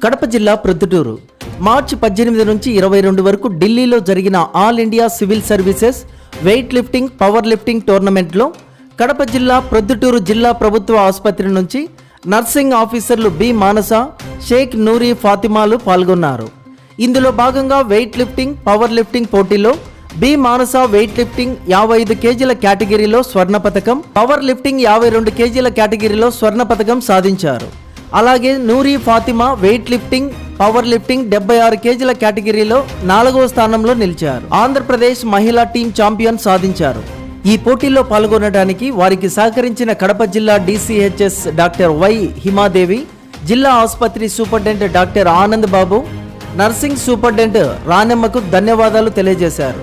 కడప జిల్లా ప్రొద్దుటూరు మార్చి 18 నుంచి 22 వరకు ఢిల్లీలో జరిగిన all India civil services wait lifting power lifting టోర్నమెంట్లో కడప జిల్లా ప్రొద్దుటూరు జిల్లా ప్రభుత్వ ఆసుపత్రి నుంచి నర్సింగ్ ఆఫీసర్లు బి మానస, షేక్ నూరి ఫాతిమాలు పాల్గొన్నారు. ఇందులో భాగంగా వెయిట్ లిఫ్టింగ్ పవర్ లిఫ్టింగ్ పోటీలో బి మానస వెయిట్ లిఫ్టింగ్ 55 కేజీల కేటగిరీలో స్వర్ణ పతకం, పవర్ లిఫ్టింగ్ 52 కేజీల కేటగిరీలో స్వర్ణ పతకం సాధించారు. అలాగే Noori Fatima weight lifting power lifting 76 కేజీల కేటగిరీలో 4వ స్థానంలో నిలిచారు. ఆంధ్రప్రదేశ్ మహిళా టీం ఛాంపియన్ సాధించారు. ఈ పోటీల్లో పాల్గొనడానికి వారికి సహకరించిన కడప జిల్లా DCHS డాక్టర్ వై హిమాదేవి, జిల్లా ఆసుపత్రి superintendent doctor Anand Babu, nursing superintendent రానమ్మకు ధన్యవాదాలు తెలియజేశారు.